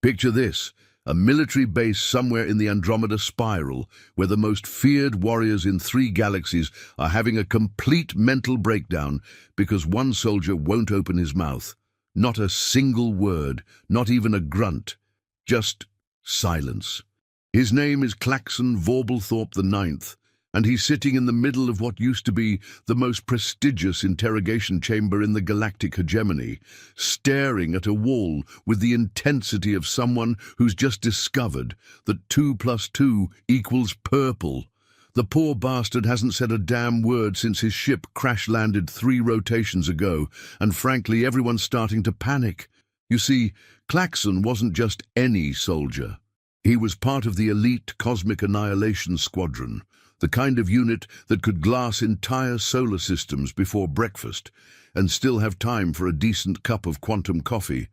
Picture this, a military base somewhere in the Andromeda Spiral, where the most feared warriors in 3 galaxies are having a complete mental breakdown because one soldier won't open his mouth. Not a single word, not even a grunt, just silence. His name is Klaxon Vorblethorpe IX, and he's sitting in the middle of what used to be the most prestigious interrogation chamber in the galactic hegemony, staring at a wall with the intensity of someone who's just discovered that 2 + 2 = purple. The poor bastard hasn't said a damn word since his ship crash-landed 3 rotations ago, and frankly, everyone's starting to panic. You see, Klaxon wasn't just any soldier. He was part of the elite Cosmic Annihilation Squadron, the kind of unit that could glass entire solar systems before breakfast and still have time for a decent cup of quantum coffee.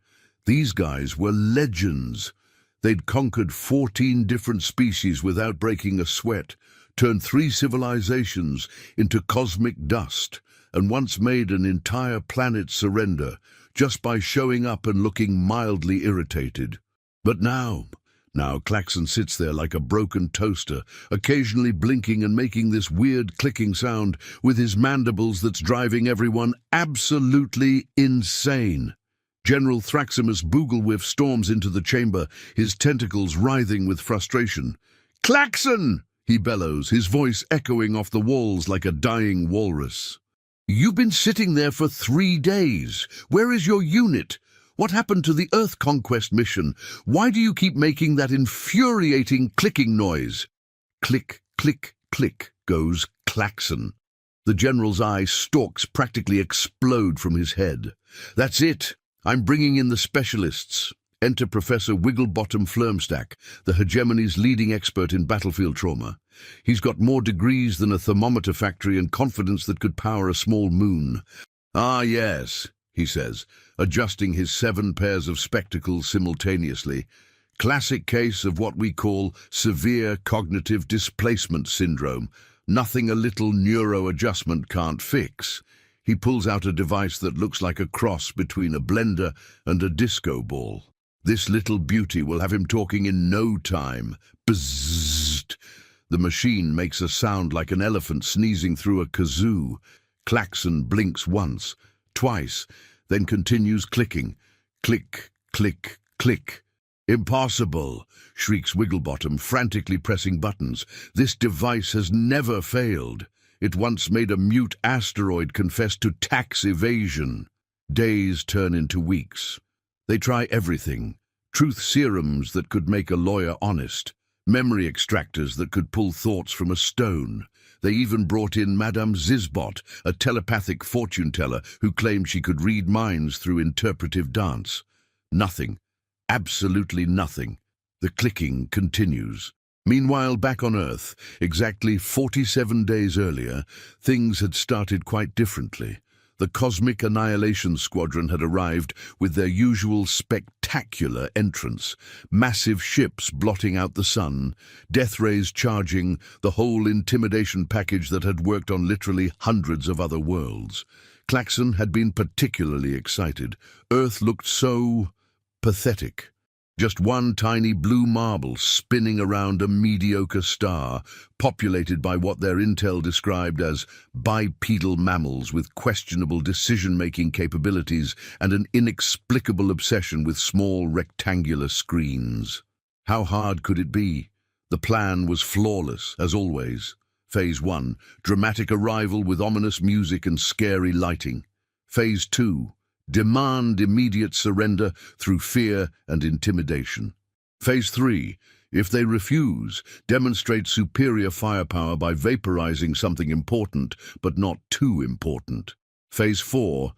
These guys were legends. They'd conquered 14 different species without breaking a sweat, turned 3 civilizations into cosmic dust, and once made an entire planet surrender just by showing up and looking mildly irritated. But now Klaxon sits there like a broken toaster, occasionally blinking and making this weird clicking sound with his mandibles that's driving everyone absolutely insane. General Thraximus Booglewhiff storms into the chamber, his tentacles writhing with frustration. "Klaxon!" he bellows, his voice echoing off the walls like a dying walrus. "You've been sitting there for 3 days. Where is your unit? What happened to the Earth conquest mission? Why do you keep making that infuriating clicking noise?" Click, click, click goes Klaxon. The general's eye stalks practically explode from his head. "That's it. I'm bringing in the specialists." Enter Professor Wigglebottom Flirmstack, the hegemony's leading expert in battlefield trauma. He's got more degrees than a thermometer factory and confidence that could power a small moon. "Ah, yes," he says, adjusting his 7 pairs of spectacles simultaneously. "Classic case of what we call severe cognitive displacement syndrome. Nothing a little neuro-adjustment can't fix." He pulls out a device that looks like a cross between a blender and a disco ball. "This little beauty will have him talking in no time." Bzzzt! The machine makes a sound like an elephant sneezing through a kazoo. Klaxon blinks once, twice, then continues clicking. Click, click, click. "Impossible!" shrieks Wigglebottom, frantically pressing buttons. "This device has never failed. It once made a mute asteroid confess to tax evasion." Days turn into weeks. They try everything. Truth serums that could make a lawyer honest. Memory extractors that could pull thoughts from a stone. They even brought in Madame Zizbot, a telepathic fortune-teller who claimed she could read minds through interpretive dance. Nothing. Absolutely nothing. The clicking continues. Meanwhile, back on Earth, exactly 47 days earlier, things had started quite differently. The Cosmic Annihilation Squadron had arrived with their usual spectacular entrance. Massive ships blotting out the sun, death rays charging, the whole intimidation package that had worked on literally hundreds of other worlds. Klaxon had been particularly excited. Earth looked so pathetic. Just one tiny blue marble spinning around a mediocre star, populated by what their intel described as bipedal mammals with questionable decision-making capabilities and an inexplicable obsession with small rectangular screens. How hard could it be? The plan was flawless, as always. Phase 1, dramatic arrival with ominous music and scary lighting. Phase 2, demand immediate surrender through fear and intimidation. Phase 3, if they refuse, demonstrate superior firepower by vaporizing something important, but not too important. Phase 4,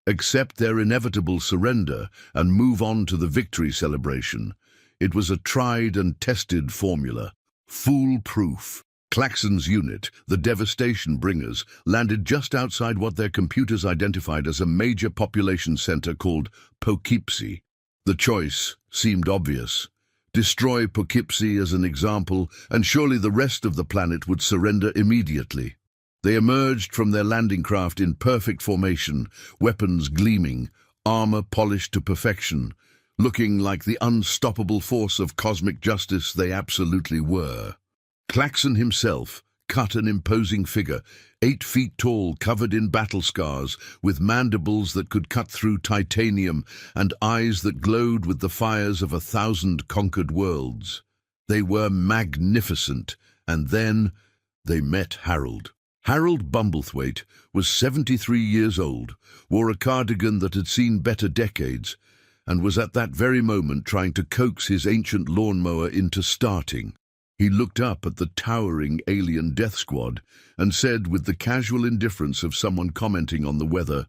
accept their inevitable surrender and move on to the victory celebration. It was a tried and tested formula, foolproof. Klaxon's unit, the Devastation Bringers, landed just outside what their computers identified as a major population center called Poughkeepsie. The choice seemed obvious. Destroy Poughkeepsie as an example, and surely the rest of the planet would surrender immediately. They emerged from their landing craft in perfect formation, weapons gleaming, armor polished to perfection. looking like the unstoppable force of cosmic justice they absolutely were. Klaxon himself, cut an imposing figure, 8 feet tall, covered in battle scars, with mandibles that could cut through titanium and eyes that glowed with the fires of 1,000 conquered worlds. They were magnificent, and then they met Harold. Harold Bumblethwaite was 73 years old, wore a cardigan that had seen better decades, and was at that very moment trying to coax his ancient lawnmower into starting. He looked up at the towering alien death squad and said with the casual indifference of someone commenting on the weather,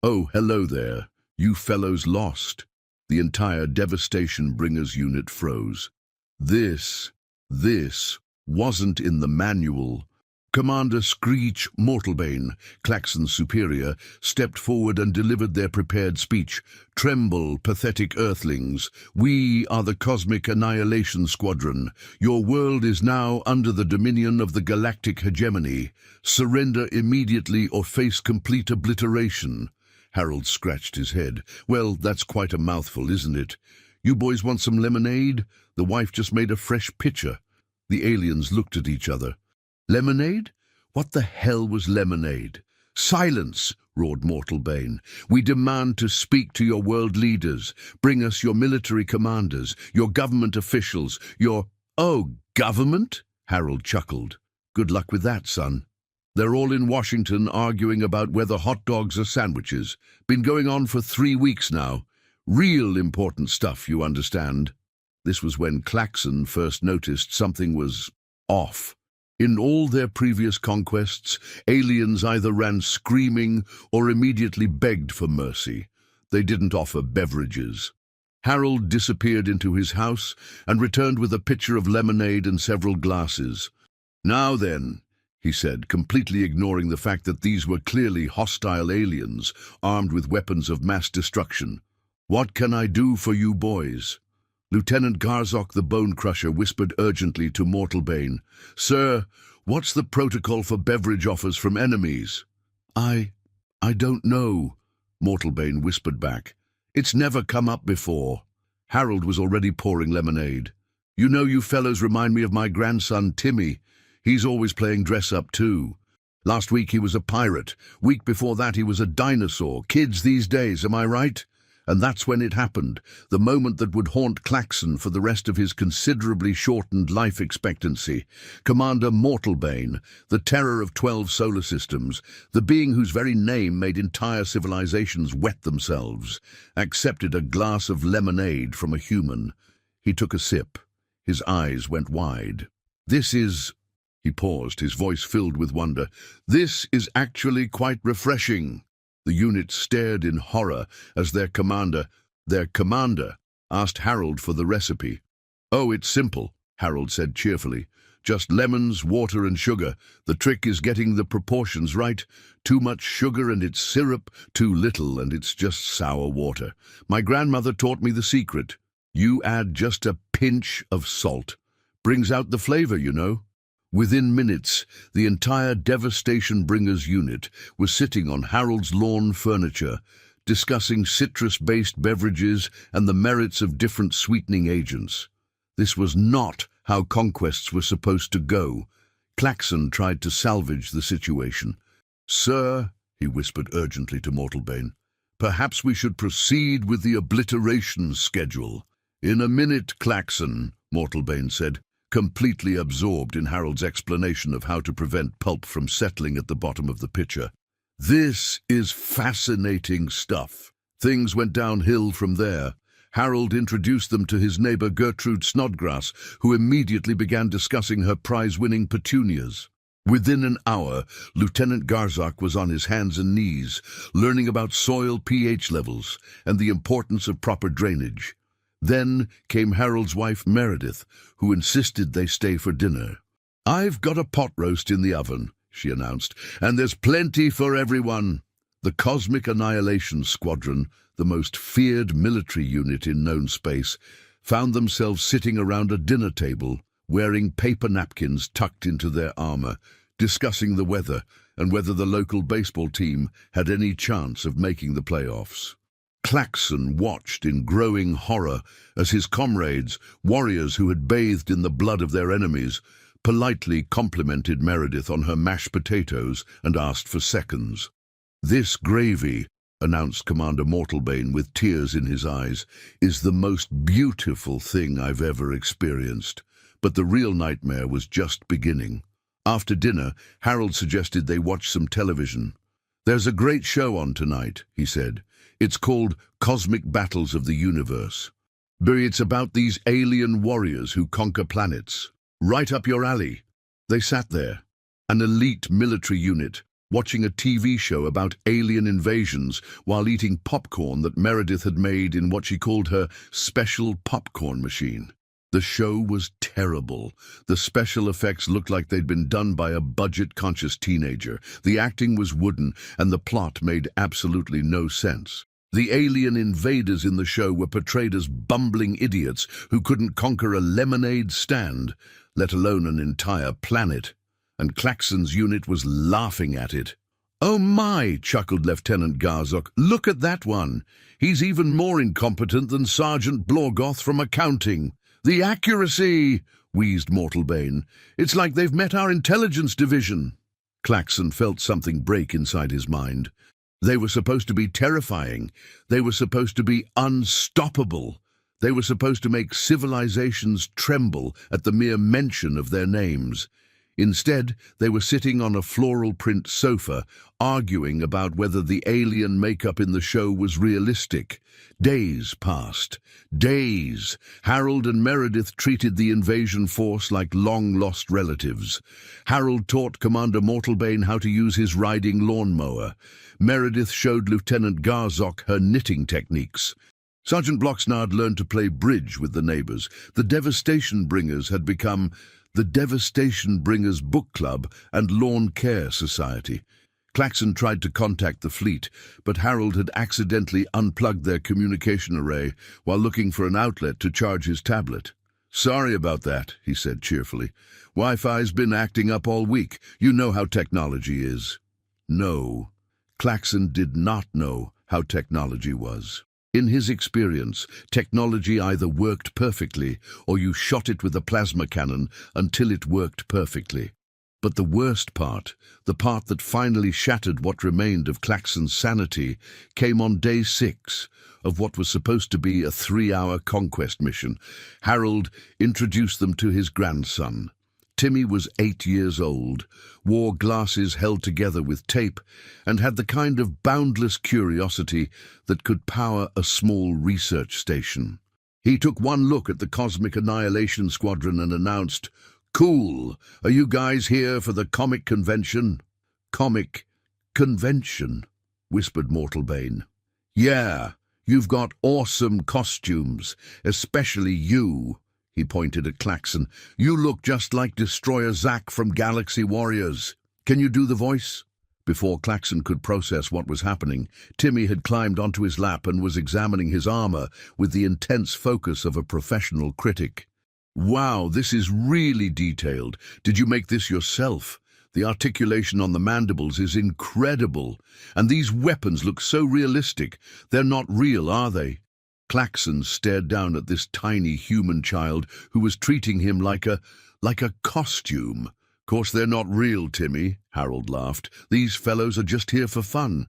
"Oh, hello there. You fellows lost." The entire Devastation Bringers unit froze. This wasn't in the manual. Commander Screech Mortalbane, Klaxon's superior, stepped forward and delivered their prepared speech. "Tremble, pathetic Earthlings. We are the Cosmic Annihilation Squadron. Your world is now under the dominion of the galactic hegemony. Surrender immediately or face complete obliteration." Harold scratched his head. "Well, that's quite a mouthful, isn't it? You boys want some lemonade? The wife just made a fresh pitcher." The aliens looked at each other. "Lemonade? What the hell was lemonade?" "Silence!" roared Mortalbane. "We demand to speak to your world leaders. Bring us your military commanders, your government officials, your—" "Oh, government?" Harold chuckled. "Good luck with that, son. They're all in Washington arguing about whether hot dogs are sandwiches. Been going on for 3 weeks now. Real important stuff, you understand." This was when Klaxon first noticed something was off. In all their previous conquests, aliens either ran screaming or immediately begged for mercy. They didn't offer beverages. Harold disappeared into his house and returned with a pitcher of lemonade and several glasses. "Now then," he said, completely ignoring the fact that these were clearly hostile aliens, armed with weapons of mass destruction. "What can I do for you boys?" Lieutenant Garzok the Bone Crusher whispered urgently to Mortalbane, "Sir, what's the protocol for beverage offers from enemies?" I don't know," Mortalbane whispered back. "It's never come up before." Harold was already pouring lemonade. "You know, you fellows remind me of my grandson Timmy. He's always playing dress-up too. Last week he was a pirate. Week before that he was a dinosaur. Kids these days, am I right? And that's when it happened, the moment that would haunt Klaxon for the rest of his considerably shortened life expectancy. Commander Mortalbane, the terror of 12 solar systems, the being whose very name made entire civilizations wet themselves, accepted a glass of lemonade from a human. He took a sip. His eyes went wide. "This is—" He paused, his voice filled with wonder. "This is actually quite refreshing." The unit stared in horror as their commander, asked Harold for the recipe. "Oh, it's simple," Harold said cheerfully. "Just lemons, water and sugar. The trick is getting the proportions right. Too much sugar and it's syrup, too little and it's just sour water. My grandmother taught me the secret. You add just a pinch of salt. Brings out the flavor, you know." Within minutes, the entire Devastation Bringers unit was sitting on Harold's lawn furniture, discussing citrus-based beverages and the merits of different sweetening agents. This was not how conquests were supposed to go. Klaxon tried to salvage the situation. "Sir," he whispered urgently to Mortalbane, "perhaps we should proceed with the obliteration schedule." "In a minute, Klaxon," Mortalbane said, completely absorbed in Harold's explanation of how to prevent pulp from settling at the bottom of the pitcher. "This is fascinating stuff." Things went downhill from there. Harold introduced them to his neighbor Gertrude Snodgrass, who immediately began discussing her prize-winning petunias. Within an hour, Lieutenant Garzok was on his hands and knees, learning about soil pH levels and the importance of proper drainage. Then came Harold's wife Meredith, who insisted they stay for dinner. "I've got a pot roast in the oven," she announced, "and there's plenty for everyone." The Cosmic Annihilation Squadron, the most feared military unit in known space, found themselves sitting around a dinner table, wearing paper napkins tucked into their armor, discussing the weather and whether the local baseball team had any chance of making the playoffs. Klaxon watched in growing horror as his comrades, warriors who had bathed in the blood of their enemies, politely complimented Meredith on her mashed potatoes and asked for seconds. "This gravy," announced Commander Mortalbane with tears in his eyes, "is the most beautiful thing I've ever experienced." But the real nightmare was just beginning. After dinner, Harold suggested they watch some television. "There's a great show on tonight," he said. "It's called Cosmic Battles of the Universe. It's about these alien warriors who conquer planets. Right up your alley." They sat there, an elite military unit, watching a TV show about alien invasions while eating popcorn that Meredith had made in what she called her special popcorn machine. The show was terrible. The special effects looked like they'd been done by a budget-conscious teenager. The acting was wooden, and the plot made absolutely no sense. The alien invaders in the show were portrayed as bumbling idiots who couldn't conquer a lemonade stand, let alone an entire planet. And Klaxon's unit was laughing at it. "Oh my," chuckled Lieutenant Garzok, "look at that one. He's even more incompetent than Sergeant Blorgoth from accounting." "The accuracy," wheezed Mortalbane. "It's like they've met our intelligence division." Klaxon felt something break inside his mind. They were supposed to be terrifying. They were supposed to be unstoppable. They were supposed to make civilizations tremble at the mere mention of their names. Instead, they were sitting on a floral print sofa, arguing about whether the alien makeup in the show was realistic. Days passed. Days. Harold and Meredith treated the invasion force like long-lost relatives. Harold taught Commander Mortalbane how to use his riding lawnmower. Meredith showed Lieutenant Garzok her knitting techniques. Sergeant Blocksnard learned to play bridge with the neighbors. The Devastation Bringers had become the Devastation Bringers Book Club and Lawn Care Society. Klaxon tried to contact the fleet, but Harold had accidentally unplugged their communication array while looking for an outlet to charge his tablet. "Sorry about that," he said cheerfully. "Wi-Fi's been acting up all week. You know how technology is." No, Klaxon did not know how technology was. In his experience, technology either worked perfectly or you shot it with a plasma cannon until it worked perfectly. But the worst part, the part that finally shattered what remained of Klaxon's sanity, came on day 6 of what was supposed to be a 3-hour conquest mission. Harold introduced them to his grandson. Timmy was 8 years old, wore glasses held together with tape, and had the kind of boundless curiosity that could power a small research station. He took one look at the Cosmic Annihilation Squadron and announced, "Cool, are you guys here for the comic convention?" "Comic convention," whispered Mortalbane. "Yeah, you've got awesome costumes, especially you." He pointed at Klaxon. "You look just like Destroyer Zack from Galaxy Warriors. Can you do the voice?" Before Klaxon could process what was happening, Timmy had climbed onto his lap and was examining his armor with the intense focus of a professional critic. "Wow, this is really detailed. Did you make this yourself? The articulation on the mandibles is incredible. And these weapons look so realistic. They're not real, are they?" Klaxon stared down at this tiny human child who was treating him like a costume. "Course they're not real, Timmy," Harold laughed. "These fellows are just here for fun.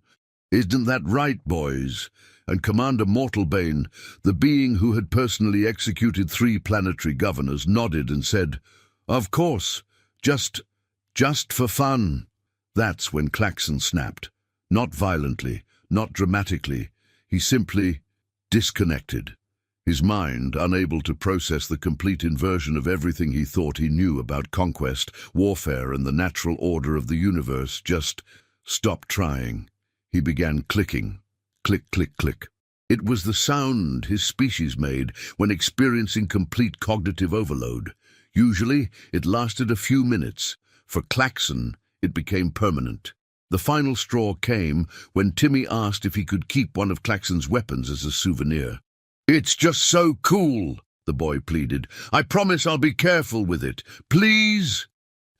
Isn't that right, boys?" And Commander Mortalbane, the being who had personally executed 3 planetary governors, nodded and said, "Of course, just for fun." That's when Klaxon snapped. Not violently, not dramatically. He simply disconnected. His mind, unable to process the complete inversion of everything he thought he knew about conquest, warfare, and the natural order of the universe, just stopped trying. He began clicking. Click, click, click. It was the sound his species made when experiencing complete cognitive overload. Usually, it lasted a few minutes. For Klaxon, it became permanent. The final straw came when Timmy asked if he could keep one of Klaxon's weapons as a souvenir. "It's just so cool," the boy pleaded. "I promise I'll be careful with it. Please?"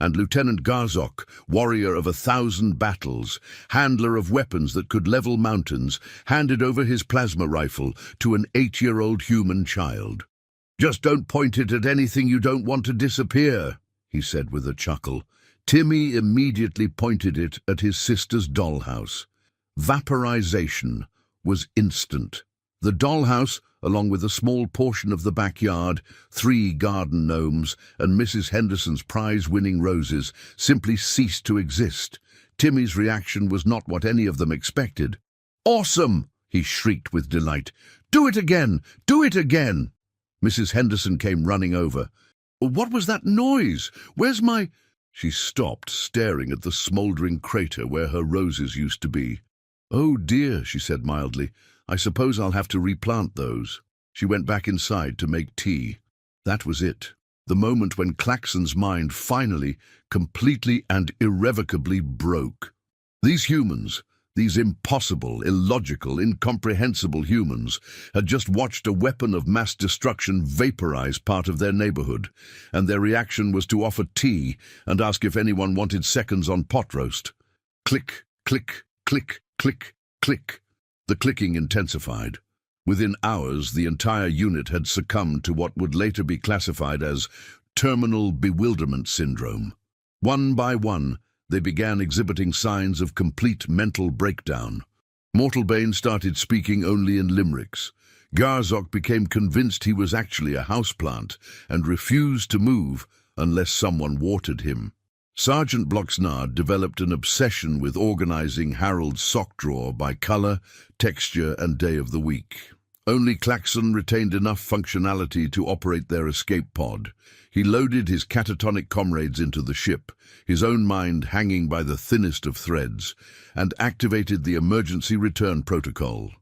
And Lieutenant Garzok, warrior of 1,000 battles, handler of weapons that could level mountains, handed over his plasma rifle to an 8-year-old human child. "Just don't point it at anything you don't want to disappear," he said with a chuckle. Timmy immediately pointed it at his sister's dollhouse. Vaporization was instant. The dollhouse, along with a small portion of the backyard, 3 garden gnomes, and Mrs. Henderson's prize-winning roses, simply ceased to exist. Timmy's reaction was not what any of them expected. "Awesome!" he shrieked with delight. "Do it again! Do it again!" Mrs. Henderson came running over. "What was that noise? Where's my—" She stopped, staring at the smouldering crater where her roses used to be. "Oh dear," she said mildly. "I suppose I'll have to replant those." She went back inside to make tea. That was it. The moment when Claxon's mind finally, completely and irrevocably broke. These humans, these impossible, illogical, incomprehensible humans, had just watched a weapon of mass destruction vaporize part of their neighborhood, and their reaction was to offer tea and ask if anyone wanted seconds on pot roast. Click, click, click, click, click. The clicking intensified. Within hours, the entire unit had succumbed to what would later be classified as terminal bewilderment syndrome. One by one, they began exhibiting signs of complete mental breakdown. Mortalbane started speaking only in limericks. Garzok became convinced he was actually a houseplant and refused to move unless someone watered him. Sergeant Bloxnard developed an obsession with organizing Harold's sock drawer by color, texture, and day of the week. Only Claxon retained enough functionality to operate their escape pod. He loaded his catatonic comrades into the ship, his own mind hanging by the thinnest of threads, and activated the emergency return protocol.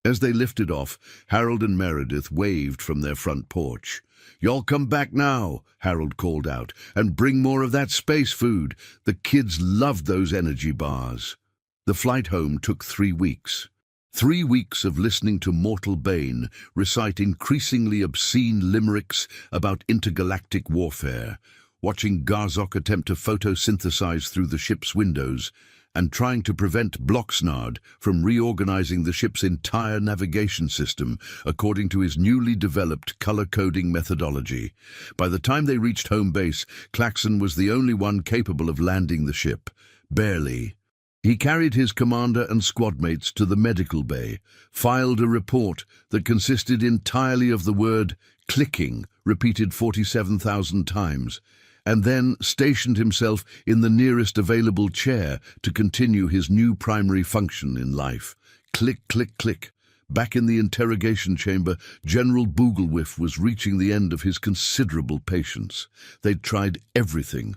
As they lifted off, Harold and Meredith waved from their front porch. "Y'all come back now," Harold called out, "and bring more of that space food. The kids loved those energy bars." The flight home took 3 weeks. 3 weeks of listening to Mortalbane recite increasingly obscene limericks about intergalactic warfare, watching Garzok attempt to photosynthesize through the ship's windows, and trying to prevent Bloxnard from reorganizing the ship's entire navigation system according to his newly developed color-coding methodology. By the time they reached home base, Claxon was the only one capable of landing the ship. Barely. He carried his commander and squadmates to the medical bay, filed a report that consisted entirely of the word "clicking," repeated 47,000 times, and then stationed himself in the nearest available chair to continue his new primary function in life. Click, click, click. Back in the interrogation chamber, General Booglewhiff was reaching the end of his considerable patience. They'd tried everything.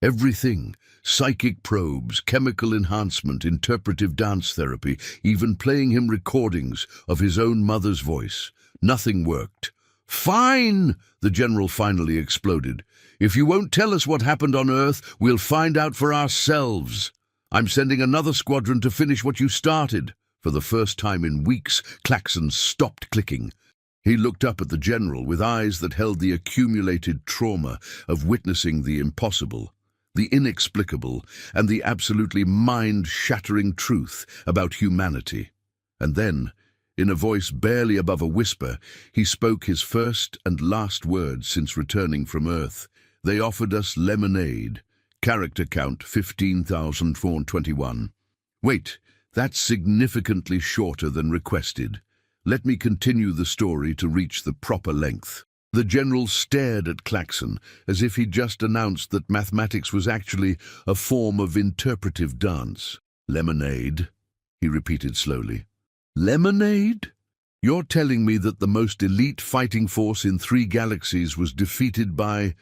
Everything. Psychic probes, chemical enhancement, interpretive dance therapy, even playing him recordings of his own mother's voice. Nothing worked. "Fine!" the general finally exploded. "If you won't tell us what happened on Earth, we'll find out for ourselves. I'm sending another squadron to finish what you started." For the first time in weeks, Claxon stopped clicking. He looked up at the general with eyes that held the accumulated trauma of witnessing the impossible, the inexplicable, and the absolutely mind-shattering truth about humanity. And then, in a voice barely above a whisper, he spoke his first and last words since returning from Earth. "They offered us lemonade. Character count 15,421. Wait, that's significantly shorter than requested. Let me continue the story to reach the proper length." The general stared at Claxon as if he'd just announced that mathematics was actually a form of interpretive dance. "Lemonade," he repeated slowly. "Lemonade? You're telling me that the most elite fighting force in 3 galaxies was defeated by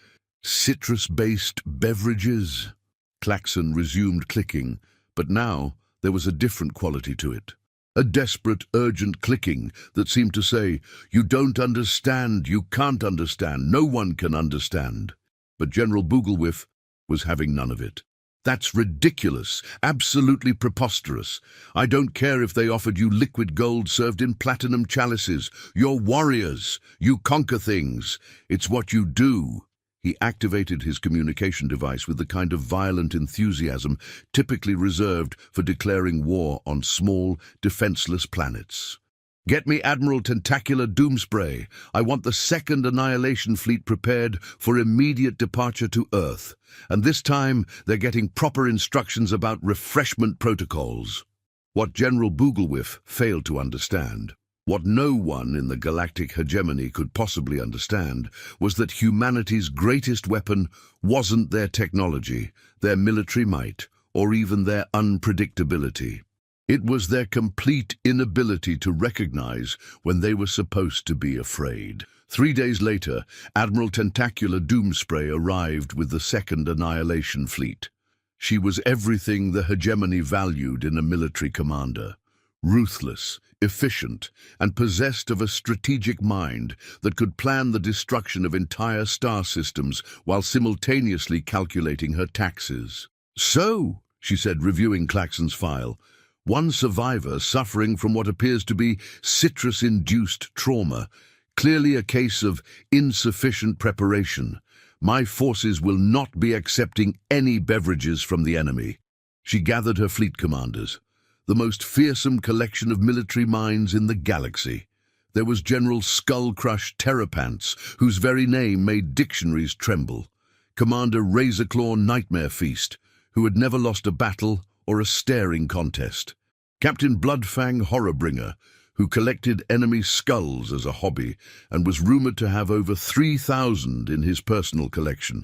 citrus-based beverages?" Claxon resumed clicking, but now there was a different quality to it. A desperate, urgent clicking that seemed to say, "You don't understand, you can't understand, no one can understand." But General Booglewhiff was having none of it. "That's ridiculous, absolutely preposterous. I don't care if they offered you liquid gold served in platinum chalices. You're warriors. You conquer things. It's what you do." He activated his communication device with the kind of violent enthusiasm typically reserved for declaring war on small, defenseless planets. "Get me Admiral Tentacular Doomspray. I want the second Annihilation Fleet prepared for immediate departure to Earth. And this time, they're getting proper instructions about refreshment protocols." What General Booglewhiffe failed to understand, what no one in the galactic hegemony could possibly understand, was that humanity's greatest weapon wasn't their technology, their military might, or even their unpredictability. It was their complete inability to recognize when they were supposed to be afraid. 3 days later, Admiral Tentacular Doomspray arrived with the second Annihilation Fleet. She was everything the hegemony valued in a military commander: ruthless, efficient, and possessed of a strategic mind that could plan the destruction of entire star systems while simultaneously calculating her taxes. "So," she said, reviewing Claxon's file, "one survivor suffering from what appears to be citrus-induced trauma, clearly a case of insufficient preparation. My forces will not be accepting any beverages from the enemy." She gathered her fleet commanders, the most fearsome collection of military minds in the galaxy. There was General Skullcrush Terrapants, whose very name made dictionaries tremble. Commander Razorclaw Nightmare Feast, who had never lost a battle or a staring contest. Captain Bloodfang Horrorbringer, who collected enemy skulls as a hobby and was rumored to have over 3,000 in his personal collection.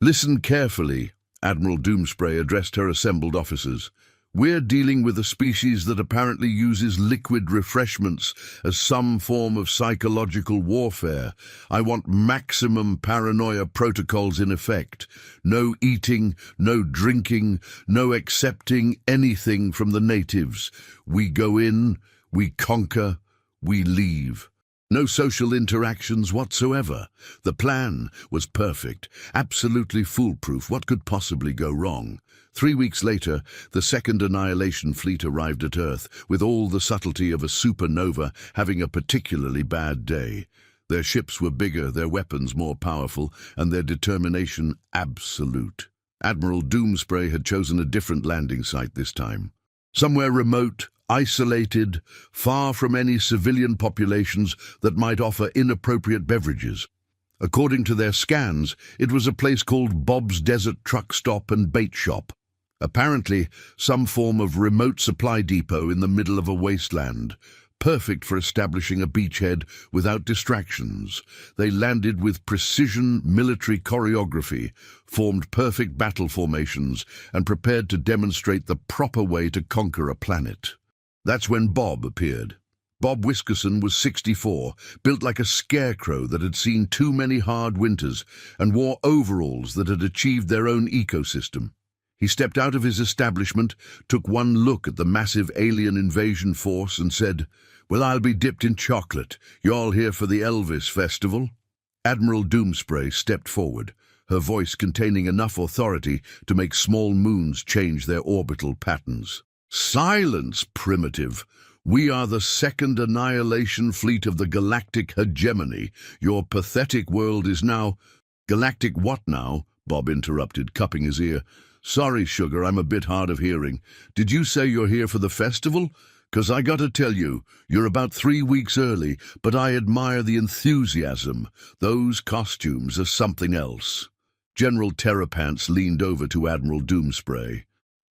"Listen carefully," Admiral Doomspray addressed her assembled officers. "We're dealing with a species that apparently uses liquid refreshments as some form of psychological warfare. I want maximum paranoia protocols in effect. No eating, no drinking, no accepting anything from the natives. We go in, we conquer, we leave. No social interactions whatsoever. The plan was perfect, absolutely foolproof. What could possibly go wrong?" 3 weeks later, the second Annihilation Fleet arrived at Earth, with all the subtlety of a supernova having a particularly bad day. Their ships were bigger, their weapons more powerful, and their determination absolute. Admiral Doomspray had chosen a different landing site this time. Somewhere remote, isolated, far from any civilian populations that might offer inappropriate beverages. According to their scans, it was a place called Bob's Desert Truck Stop and Bait Shop. Apparently, some form of remote supply depot in the middle of a wasteland, perfect for establishing a beachhead without distractions. They landed with precision military choreography, formed perfect battle formations, and prepared to demonstrate the proper way to conquer a planet. That's when Bob appeared. Bob Whiskerson was 64, built like a scarecrow that had seen too many hard winters, and wore overalls that had achieved their own ecosystem. He stepped out of his establishment, took one look at the massive alien invasion force and said, "Well, I'll be dipped in chocolate. Y'all here for the Elvis Festival?" Admiral Doomspray stepped forward, her voice containing enough authority to make small moons change their orbital patterns. "Silence, primitive! We are the second Annihilation Fleet of the galactic hegemony. Your pathetic world is now—" "Galactic what now?" Bob interrupted, cupping his ear. "Sorry, sugar, I'm a bit hard of hearing. Did you say you're here for the festival? 'Cause I gotta tell you, you're about 3 weeks early, but I admire the enthusiasm. Those costumes are something else." General Terrapants leaned over to Admiral Doomspray.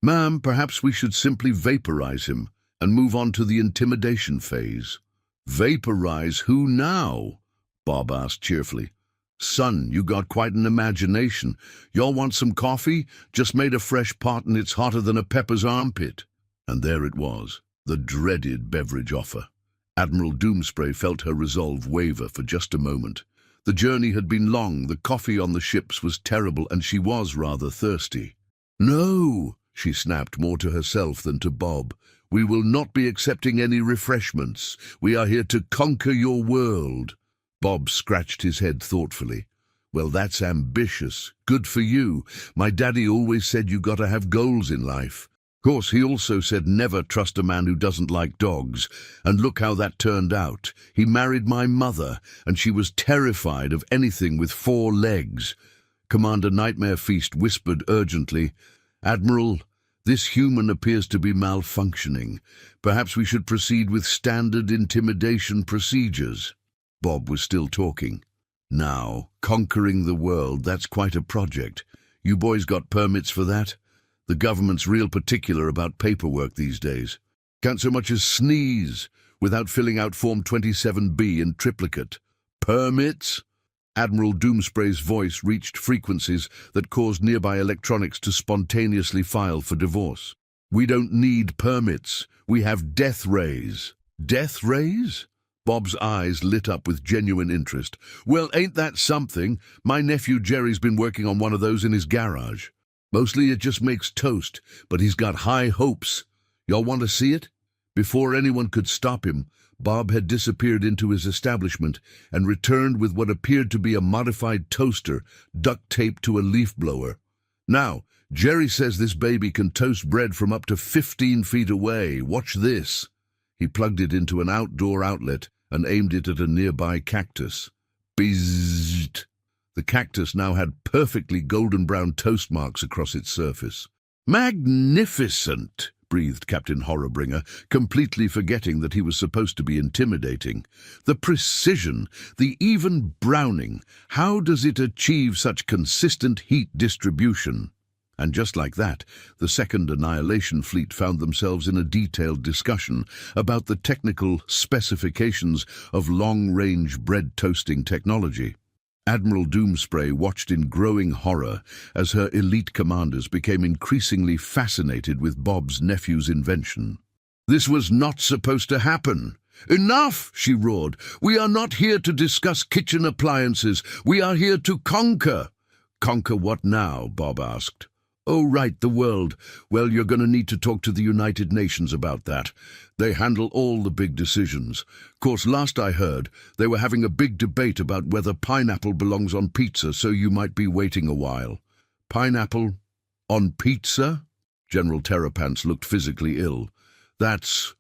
"Ma'am, perhaps we should simply vaporize him and move on to the intimidation phase." "Vaporize who now?" Bob asked cheerfully. "Son, you got quite an imagination. Y'all want some coffee? Just made a fresh pot and it's hotter than a pepper's armpit." And there it was, the dreaded beverage offer. Admiral Doomspray felt her resolve waver for just a moment. The journey had been long, the coffee on the ships was terrible, and she was rather thirsty. "No," she snapped, more to herself than to Bob. "We will not be accepting any refreshments. We are here to conquer your world." Bob scratched his head thoughtfully. "Well, that's ambitious. Good for you. My daddy always said you gotta have goals in life. Of course, he also said never trust a man who doesn't like dogs. And look how that turned out. He married my mother, and she was terrified of anything with 4 legs. Commander Nightmare Feast whispered urgently, "Admiral, this human appears to be malfunctioning. Perhaps we should proceed with standard intimidation procedures." Bob was still talking. "Now, conquering the world, that's quite a project. You boys got permits for that? The government's real particular about paperwork these days. Can't so much as sneeze without filling out Form 27B in triplicate. Permits?" Admiral Doomspray's voice reached frequencies that caused nearby electronics to spontaneously file for divorce. "We don't need permits. We have death rays." "Death rays?" Bob's eyes lit up with genuine interest. "Well, ain't that something? My nephew Jerry's been working on one of those in his garage. Mostly it just makes toast, but he's got high hopes. Y'all want to see it?" Before anyone could stop him, Bob had disappeared into his establishment and returned with what appeared to be a modified toaster duct taped to a leaf blower. "Now, Jerry says this baby can toast bread from up to 15 feet away. Watch this." He plugged it into an outdoor outlet and aimed it at a nearby cactus. Bizzzt! The cactus now had perfectly golden brown toast marks across its surface. "Magnificent!" breathed Captain Horrorbringer, completely forgetting that he was supposed to be intimidating. "The precision, the even browning, how does it achieve such consistent heat distribution?" And just like that, the Second Annihilation Fleet found themselves in a detailed discussion about the technical specifications of long-range bread toasting technology. Admiral Doomspray watched in growing horror as her elite commanders became increasingly fascinated with Bob's nephew's invention. "This was not supposed to happen." "Enough!" she roared. "We are not here to discuss kitchen appliances. We are here to conquer." "Conquer what now?" Bob asked. "Oh, right, the world. Well, you're going to need to talk to the United Nations about that. They handle all the big decisions. Course, last I heard, they were having a big debate about whether pineapple belongs on pizza, so you might be waiting a while." "Pineapple on pizza?" General Terrapants looked physically ill. That's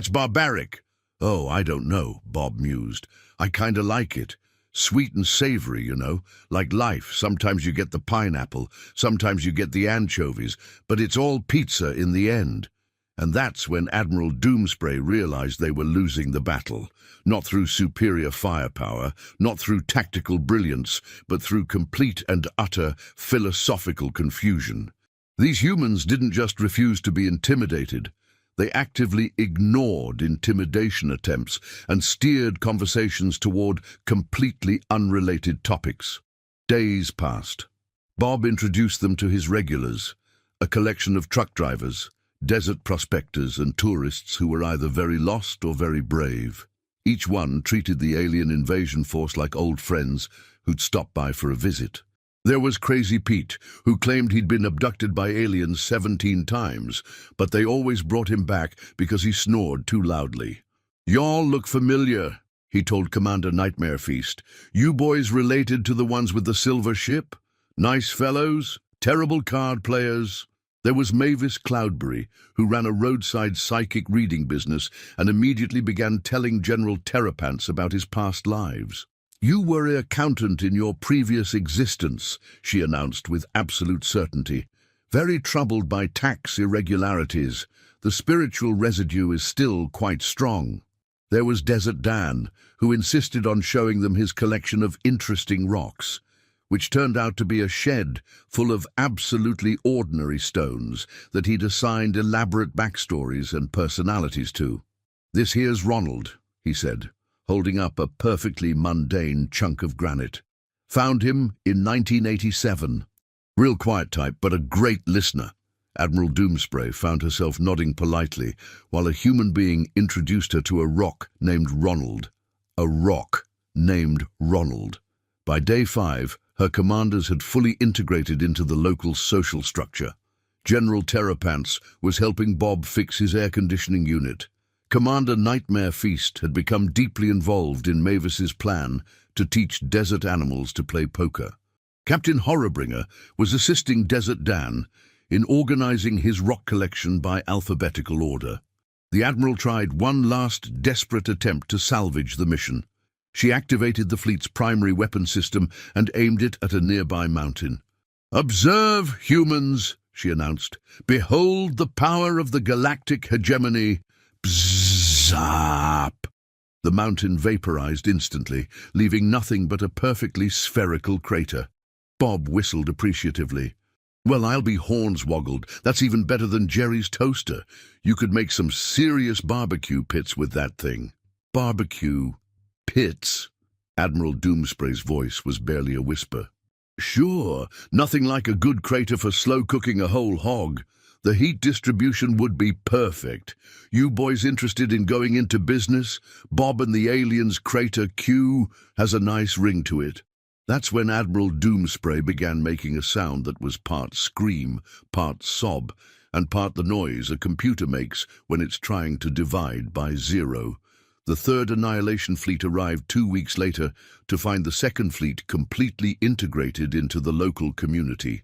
barbaric." "Oh, I don't know," Bob mused. "I kinda like it. Sweet and savory, you know, like life. Sometimes you get the pineapple, sometimes you get the anchovies, but it's all pizza in the end." And that's when Admiral Doomspray realized they were losing the battle, not through superior firepower, not through tactical brilliance, but through complete and utter philosophical confusion. These humans didn't just refuse to be intimidated. They actively ignored intimidation attempts and steered conversations toward completely unrelated topics. Days passed. Bob introduced them to his regulars, a collection of truck drivers, desert prospectors, and tourists who were either very lost or very brave. Each one treated the alien invasion force like old friends who'd stopped by for a visit. There was Crazy Pete, who claimed he'd been abducted by aliens 17 times, but they always brought him back because he snored too loudly. "Y'all look familiar," he told Commander Nightmare Feast. "You boys related to the ones with the silver ship? Nice fellows? Terrible card players?" There was Mavis Cloudberry, who ran a roadside psychic reading business and immediately began telling General Terrapants about his past lives. "You were an accountant in your previous existence," she announced with absolute certainty. "Very troubled by tax irregularities. The spiritual residue is still quite strong." There was Desert Dan, who insisted on showing them his collection of interesting rocks, which turned out to be a shed full of absolutely ordinary stones that he'd assigned elaborate backstories and personalities to. "This here's Ronald," he said, holding up a perfectly mundane chunk of granite. "Found him in 1987. Real quiet type, but a great listener." Admiral Doomspray found herself nodding politely while a human being introduced her to a rock named Ronald. A rock named Ronald. By day 5, her commanders had fully integrated into the local social structure. General Terrapants was helping Bob fix his air conditioning unit. Commander Nightmare Feast had become deeply involved in Mavis's plan to teach desert animals to play poker. Captain Horrorbringer was assisting Desert Dan in organizing his rock collection by alphabetical order. The Admiral tried one last desperate attempt to salvage the mission. She activated the fleet's primary weapon system and aimed it at a nearby mountain. "Observe, humans," she announced. "Behold the power of the galactic hegemony." Bzzap! The mountain vaporized instantly, leaving nothing but a perfectly spherical crater. Bob whistled appreciatively. "Well, I'll be hornswoggled. That's even better than Jerry's toaster. You could make some serious barbecue pits with that thing." "Barbecue pits?" Admiral Doomspray's voice was barely a whisper. "Sure, nothing like a good crater for slow-cooking a whole hog. The heat distribution would be perfect. You boys interested in going into business? Bob and the aliens' crater Q has a nice ring to it." That's when Admiral Doomspray began making a sound that was part scream, part sob, and part the noise a computer makes when it's trying to divide by zero. The third Annihilation Fleet arrived 2 weeks later to find the second fleet completely integrated into the local community.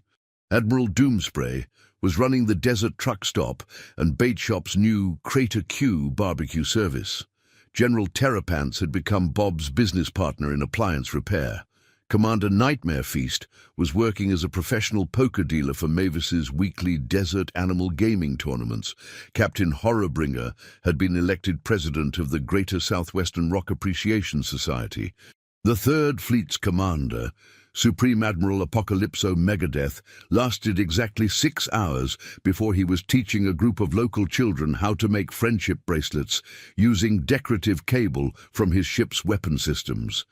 Admiral Doomspray was running the desert truck stop and Bait Shop's new Crater Q barbecue service. General Terrapants had become Bob's business partner in appliance repair. Commander Nightmare Feast was working as a professional poker dealer for Mavis's weekly desert animal gaming tournaments. Captain Horrorbringer had been elected president of the Greater Southwestern Rock Appreciation Society. The Third Fleet's commander, Supreme Admiral Apocalypso Megadeth, lasted exactly 6 hours before he was teaching a group of local children how to make friendship bracelets using decorative cable from his ship's weapon systems.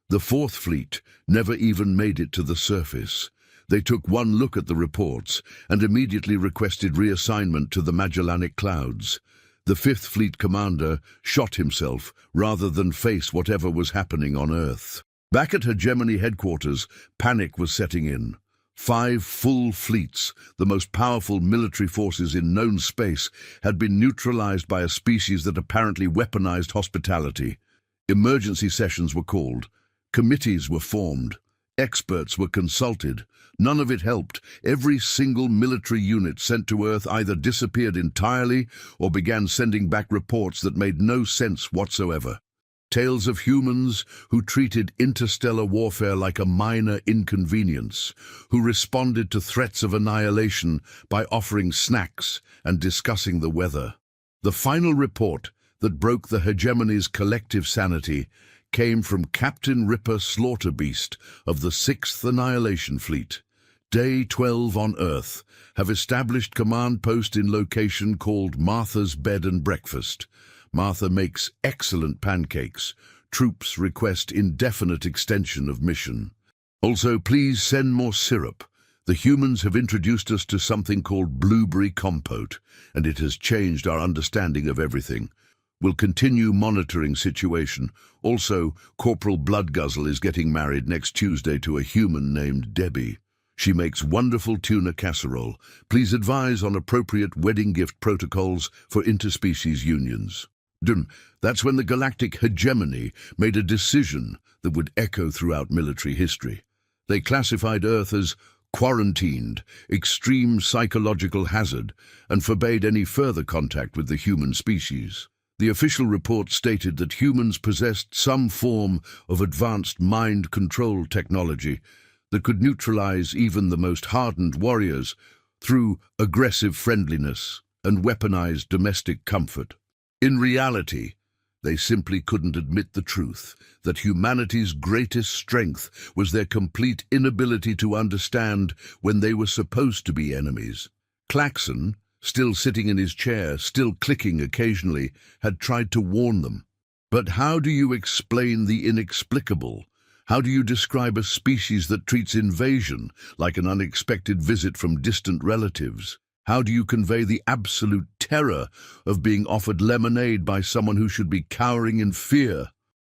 The Fourth Fleet never even made it to the surface. They took one look at the reports and immediately requested reassignment to the Magellanic Clouds. The Fifth Fleet commander shot himself rather than face whatever was happening on Earth. Back at Hegemony headquarters, panic was setting in. 5 full fleets, the most powerful military forces in known space, had been neutralized by a species that apparently weaponized hospitality. Emergency sessions were called. Committees were formed. Experts were consulted. None of it helped. Every single military unit sent to Earth either disappeared entirely or began sending back reports that made no sense whatsoever. Tales of humans who treated interstellar warfare like a minor inconvenience, who responded to threats of annihilation by offering snacks and discussing the weather. The final report that broke the hegemony's collective sanity came from Captain Ripper Slaughterbeast of the 6th Annihilation Fleet. Day 12 on Earth, have established command post in location called Martha's Bed and Breakfast. Martha makes excellent pancakes. Troops request indefinite extension of mission. Also, please send more syrup. The humans have introduced us to something called blueberry compote, and it has changed our understanding of everything. We'll continue monitoring situation. Also, Corporal Bloodguzzle is getting married next Tuesday to a human named Debbie. She makes wonderful tuna casserole. Please advise on appropriate wedding gift protocols for interspecies unions. That's when the galactic hegemony made a decision that would echo throughout military history. They classified Earth as quarantined, extreme psychological hazard, and forbade any further contact with the human species. The official report stated that humans possessed some form of advanced mind control technology that could neutralize even the most hardened warriors through aggressive friendliness and weaponized domestic comfort. In reality, they simply couldn't admit the truth that humanity's greatest strength was their complete inability to understand when they were supposed to be enemies. Claxon, still sitting in his chair, still clicking occasionally, had tried to warn them. But how do you explain the inexplicable? How do you describe a species that treats invasion like an unexpected visit from distant relatives? How do you convey the absolute terror of being offered lemonade by someone who should be cowering in fear?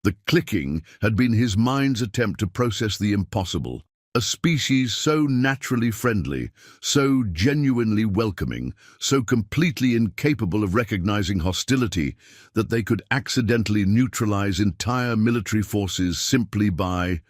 The clicking had been his mind's attempt to process the impossible. A species so naturally friendly, so genuinely welcoming, so completely incapable of recognizing hostility that they could accidentally neutralize entire military forces simply by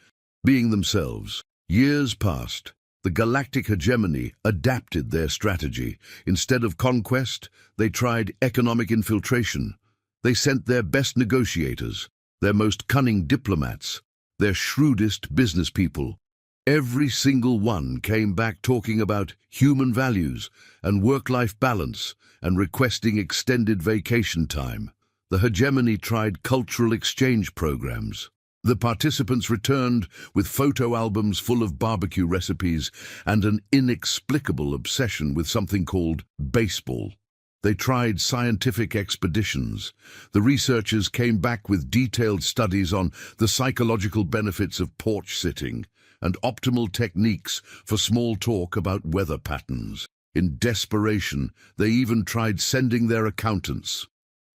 being themselves. Years passed. The galactic hegemony adapted their strategy. Instead of conquest, they tried economic infiltration. They sent their best negotiators, their most cunning diplomats, their shrewdest business people. Every single one came back talking about human values and work-life balance and requesting extended vacation time. The hegemony tried cultural exchange programs. The participants returned with photo albums full of barbecue recipes and an inexplicable obsession with something called baseball. They tried scientific expeditions. The researchers came back with detailed studies on the psychological benefits of porch sitting and optimal techniques for small talk about weather patterns. In desperation, they even tried sending their accountants.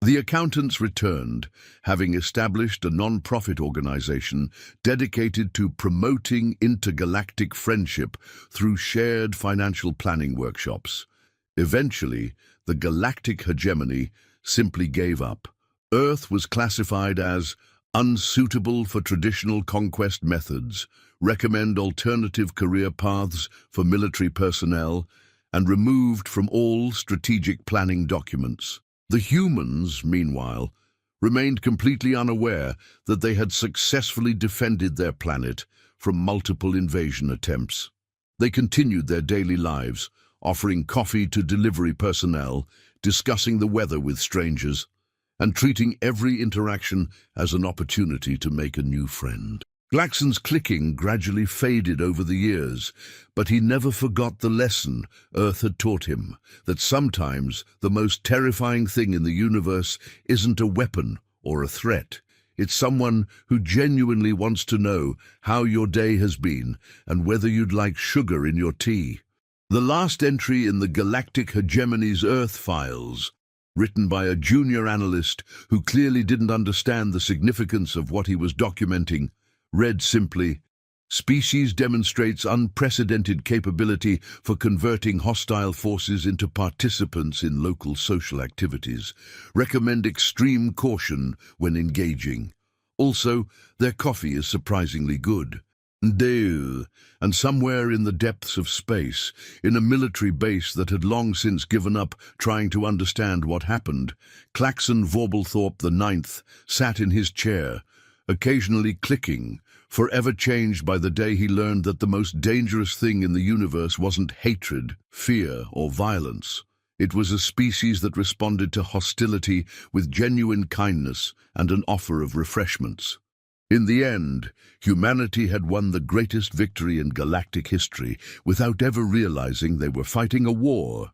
The accountants returned, having established a non-profit organization dedicated to promoting intergalactic friendship through shared financial planning workshops. Eventually, the galactic hegemony simply gave up. Earth was classified as unsuitable for traditional conquest methods, recommend alternative career paths for military personnel, and removed from all strategic planning documents. The humans, meanwhile, remained completely unaware that they had successfully defended their planet from multiple invasion attempts. They continued their daily lives, offering coffee to delivery personnel, discussing the weather with strangers, and treating every interaction as an opportunity to make a new friend. Klaxon's clicking gradually faded over the years, but he never forgot the lesson Earth had taught him, that sometimes the most terrifying thing in the universe isn't a weapon or a threat. It's someone who genuinely wants to know how your day has been and whether you'd like sugar in your tea. The last entry in the Galactic Hegemony's Earth Files, written by a junior analyst who clearly didn't understand the significance of what he was documenting, read simply, "Species demonstrates unprecedented capability for converting hostile forces into participants in local social activities. Recommend extreme caution when engaging. Also, their coffee is surprisingly good." Deu, and somewhere in the depths of space, in a military base that had long since given up trying to understand what happened, Klaxon Vorbalthorpe IX sat in his chair, occasionally clicking, forever changed by the day he learned that the most dangerous thing in the universe wasn't hatred, fear, or violence. It was a species that responded to hostility with genuine kindness and an offer of refreshments. In the end, humanity had won the greatest victory in galactic history without ever realizing they were fighting a war.